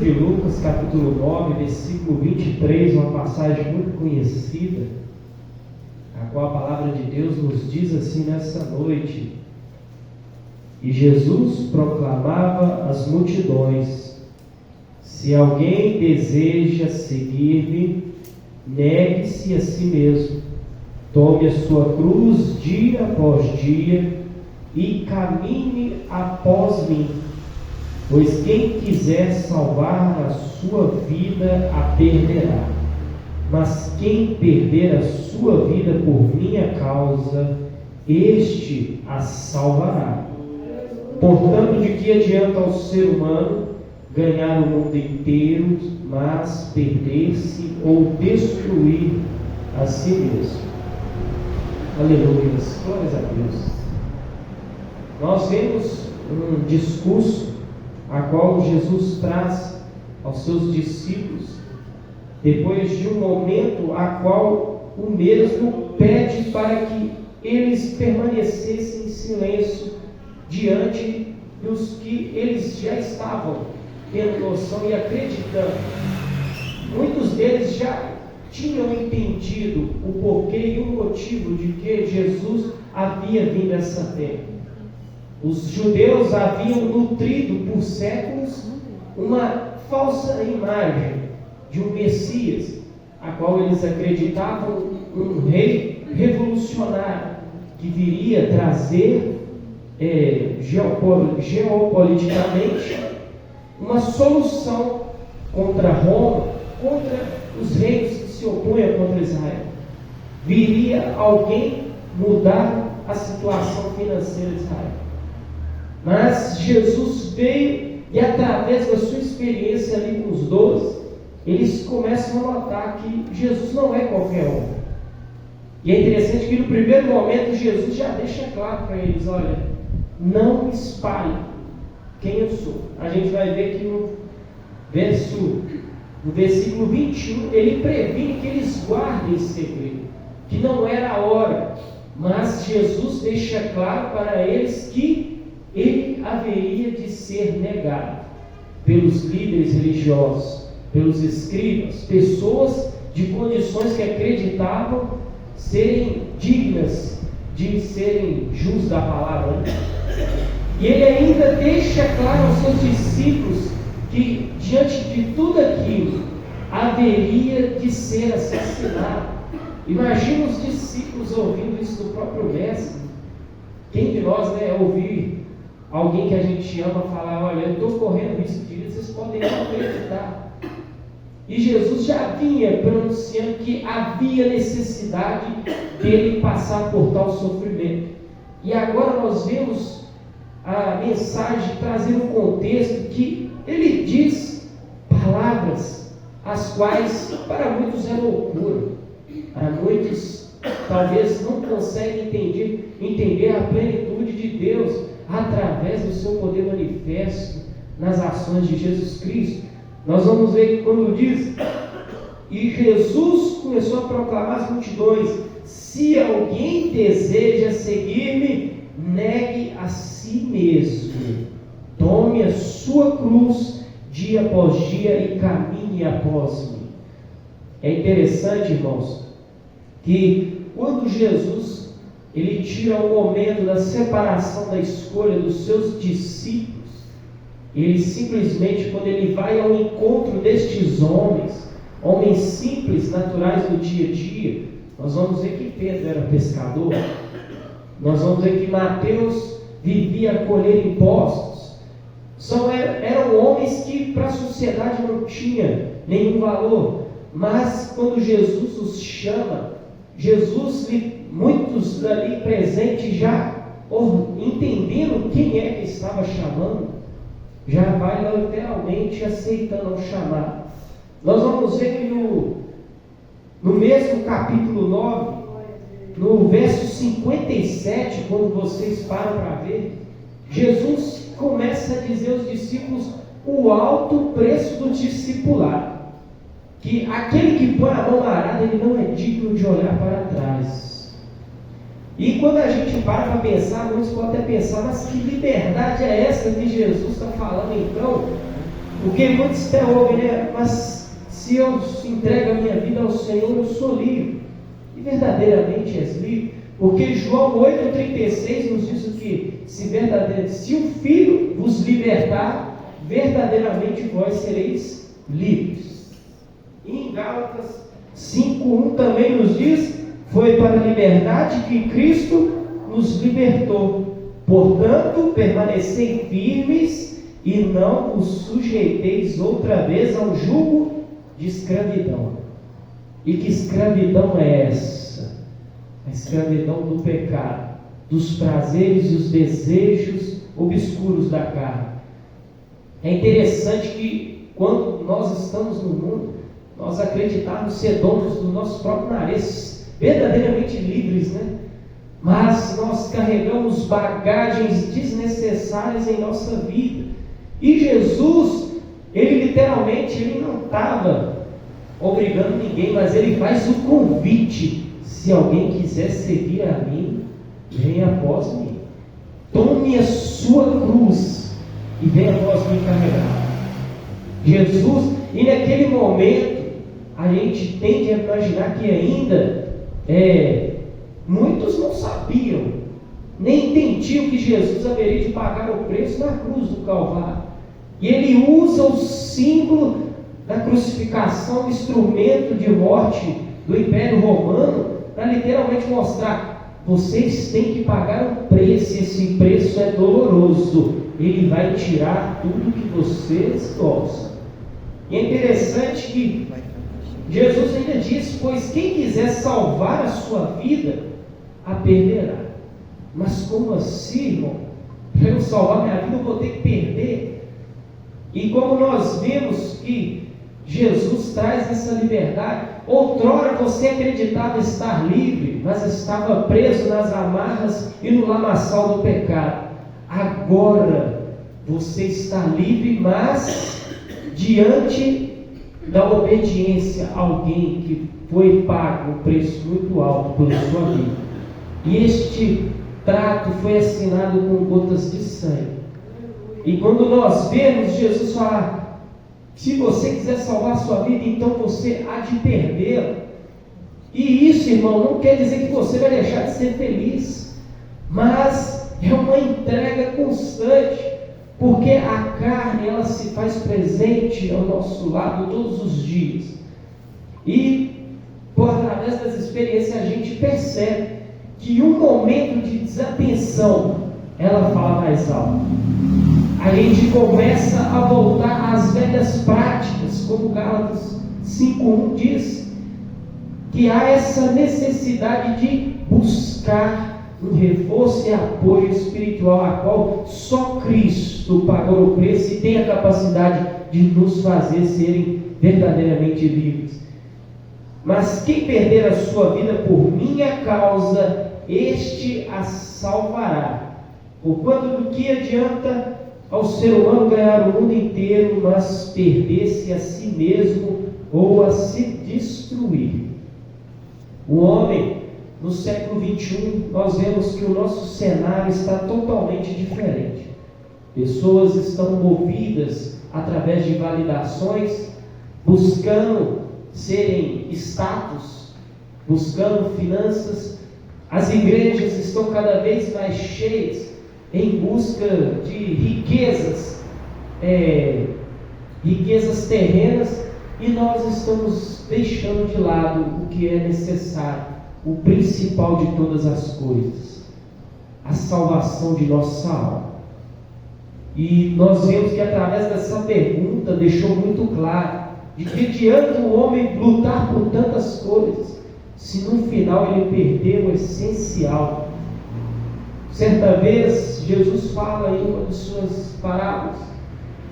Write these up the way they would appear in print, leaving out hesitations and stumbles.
de Lucas, capítulo 9, versículo 23, uma passagem muito conhecida, a qual a palavra de Deus nos diz assim nessa noite: e Jesus proclamava às multidões: se alguém deseja seguir-me, negue-se a si mesmo, tome a sua cruz dia após dia e caminhe após mim. Pois quem quiser salvar a sua vida a perderá, mas quem perder a sua vida por minha causa, este a salvará. Portanto, de que adianta ao ser humano ganhar o mundo inteiro, mas perder-se ou destruir a si mesmo? Aleluia, glórias a Deus. Nós vemos um discurso a qual Jesus traz aos seus discípulos, depois de um momento a qual o mesmo pede para que eles permanecessem em silêncio diante dos que eles já estavam tendo noção e acreditando. Muitos deles já tinham entendido o porquê e o motivo de que Jesus havia vindo a essa terra. Os judeus haviam nutrido por séculos uma falsa imagem de um Messias, a qual eles acreditavam um rei revolucionário que viria trazer geopoliticamente uma solução contra Roma, contra os reis que se opunham contra Israel. Viria alguém mudar a situação financeira de Israel. Mas Jesus veio e, através da sua experiência ali com os 12, eles começam a notar que Jesus não é qualquer homem. E é interessante que no primeiro momento Jesus já deixa claro para eles: olha, não espalhe quem eu sou. A gente vai ver que no versículo 21, ele previne que eles guardem esse segredo, que não era a hora, mas Jesus deixa claro para eles que ele haveria de ser negado pelos líderes religiosos, pelos escribas, pessoas de condições que acreditavam serem dignas de serem justos da palavra. E ele ainda deixa claro aos seus discípulos que, diante de tudo aquilo, haveria de ser assassinado. Imagina os discípulos ouvindo isso do próprio mestre. Quem de nós, ouvir alguém que a gente ama falar: olha, eu estou correndo risco de vida, vocês podem não acreditar. E Jesus já vinha pronunciando que havia necessidade dele passar por tal sofrimento. E agora nós vemos a mensagem trazendo um contexto que ele diz palavras as quais para muitos é loucura. Para muitos talvez não conseguem entender a plenitude de Deus através do seu poder manifesto nas ações de Jesus Cristo. Nós vamos ver que quando diz: e Jesus começou a proclamar às multidões: se alguém deseja seguir-me, negue a si mesmo, tome a sua cruz dia após dia e caminhe após mim. É interessante, irmãos, que quando Jesus ele tira o momento da separação da escolha dos seus discípulos, ele simplesmente, quando ele vai ao encontro destes homens simples, naturais do dia a dia, nós vamos ver que Pedro era pescador, nós vamos ver que Mateus vivia a colher impostos. Eram homens que para a sociedade não tinha nenhum valor, mas quando Jesus os chama, muitos ali presentes já entendendo quem é que estava chamando, já vai literalmente aceitando o chamado. Nós vamos ver que no mesmo capítulo 9, no verso 57, quando vocês param para ver, Jesus começa a dizer aos discípulos o alto preço do discipulado, que aquele que põe a mão na arada, ele não é digno de olhar para trás. E quando a gente para pensar, muitos podem até pensar: mas que liberdade é essa que Jesus está falando então? Porque muitos até ouvem, né? Mas se eu entrego a minha vida ao Senhor, eu sou livre. E verdadeiramente és livre. Porque João 8,36 nos diz o que? Se o Filho vos libertar, verdadeiramente vós sereis livres. E em Gálatas 5,1 também nos diz: foi para a liberdade que Cristo nos libertou. Portanto, permanecei firmes e não vos sujeiteis outra vez ao jugo de escravidão. E que escravidão é essa? A escravidão do pecado, dos prazeres e os desejos obscuros da carne. É interessante que quando nós estamos no mundo, nós acreditarmos ser donos do nosso próprio nariz, verdadeiramente livres, né? Mas nós carregamos bagagens desnecessárias em nossa vida. E Jesus, ele literalmente, ele não estava obrigando ninguém, mas ele faz o convite: se alguém quiser seguir a mim, venha após mim. Tome a sua cruz e venha após mim carregar. Jesus, e naquele momento, a gente tende a imaginar que ainda muitos não sabiam, nem entendiam que Jesus haveria de pagar o preço na cruz do Calvário. E ele usa o símbolo da crucificação, instrumento de morte do Império Romano, para literalmente mostrar: vocês têm que pagar um preço, e esse preço é doloroso, ele vai tirar tudo que vocês gostam. E é interessante que Jesus ainda diz: pois quem quiser salvar a sua vida, a perderá. Mas como assim, irmão? Para eu salvar minha vida, eu vou ter que perder? E como nós vemos que Jesus traz essa liberdade, outrora você acreditava estar livre, mas estava preso nas amarras e no lamaçal do pecado. Agora você está livre, mas diante da obediência a alguém que foi pago um preço muito alto pela sua vida. E este trato foi assinado com gotas de sangue. E quando nós vemos Jesus falar: se você quiser salvar a sua vida, então você há de perdê-la. E isso, irmão, não quer dizer que você vai deixar de ser feliz, mas é uma entrega constante, porque a carne, ela se faz presente ao nosso lado todos os dias. E através das experiências a gente percebe que um momento de desatenção, ela fala mais alto. A gente começa a voltar às velhas práticas, como Gálatas 5,1 diz, que há essa necessidade de buscar um reforço e apoio espiritual, a qual só Cristo pagou o preço e tem a capacidade de nos fazer serem verdadeiramente livres. Mas quem perder a sua vida por minha causa, este a salvará. Porquanto do que adianta ao ser humano ganhar o mundo inteiro, mas perder-se a si mesmo ou a se destruir? O homem, no século XXI, nós vemos que o nosso cenário está totalmente diferente. Pessoas estão movidas através de validações, buscando serem status, buscando finanças. As igrejas estão cada vez mais cheias em busca de riquezas, riquezas terrenas, e nós estamos deixando de lado o que é necessário, o principal de todas as coisas, a salvação de nossa alma. E nós vemos que através dessa pergunta deixou muito claro de que adianta o homem lutar por tantas coisas, se no final ele perder o essencial. Certa vez Jesus fala em uma de suas parábolas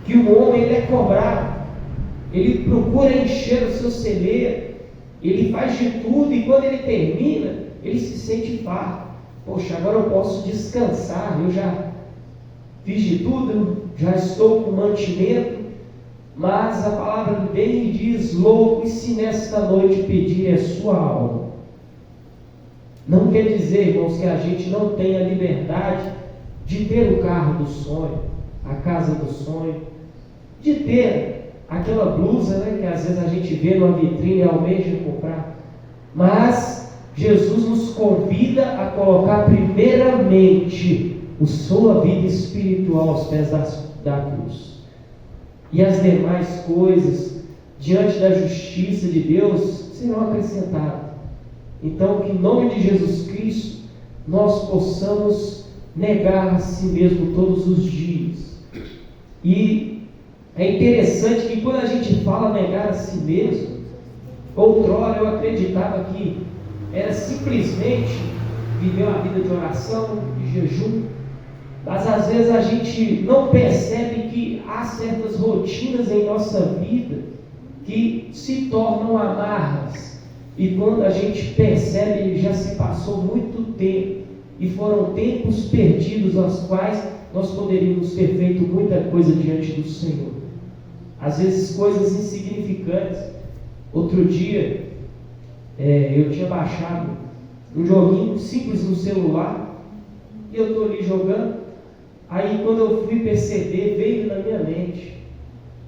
que o homem ele é cobrado, ele procura encher o seu celeiro, ele faz de tudo, e quando ele termina, ele se sente farto. Poxa, agora eu posso descansar, eu já fiz de tudo, já estou com mantimento. Mas a palavra vem e diz: louco, e se nesta noite pedir a sua alma? Não quer dizer, irmãos, que a gente não tenha liberdade de ter o carro do sonho, a casa do sonho, de ter aquela blusa, né, que às vezes a gente vê numa vitrine e almeja comprar. Mas Jesus nos convida a colocar primeiramente a sua vida espiritual aos pés da cruz. E as demais coisas, diante da justiça de Deus, serão acrescentadas. Então, que em nome de Jesus Cristo, nós possamos negar a si mesmo todos os dias. E é interessante que quando a gente fala negar a si mesmo, outrora eu acreditava que era simplesmente viver uma vida de oração, de jejum, mas às vezes a gente não percebe que há certas rotinas em nossa vida que se tornam amarras, e quando a gente percebe, já se passou muito tempo, e foram tempos perdidos aos quais nós poderíamos ter feito muita coisa diante do Senhor. Às vezes coisas insignificantes. Outro dia eu tinha baixado um joguinho simples no celular, e eu estou ali jogando. Aí quando eu fui perceber, veio na minha mente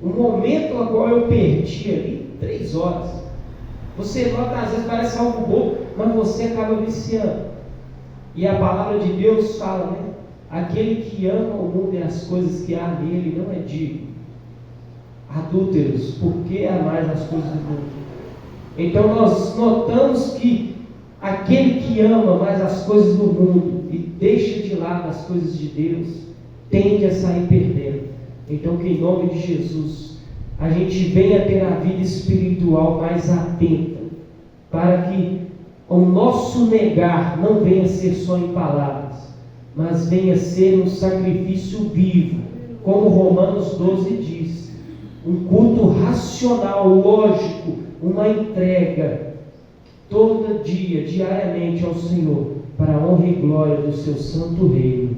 um momento a qual eu perdi ali 3 horas. Você nota, às vezes parece algo bobo, mas você acaba viciando. E a palavra de Deus fala, né? Aquele que ama o mundo e as coisas que há nele não é digno. Adúlteros, por que amais as coisas do mundo? Então nós notamos que aquele que ama mais as coisas do mundo e deixa de lado as coisas de Deus, tende a sair perdendo. Então que em nome de Jesus a gente venha ter a vida espiritual mais atenta, para que o nosso negar não venha ser só em palavras, mas venha ser um sacrifício vivo, como Romanos 12 diz, um culto racional, lógico, uma entrega todo dia, diariamente ao Senhor, para a honra e glória do seu santo reino.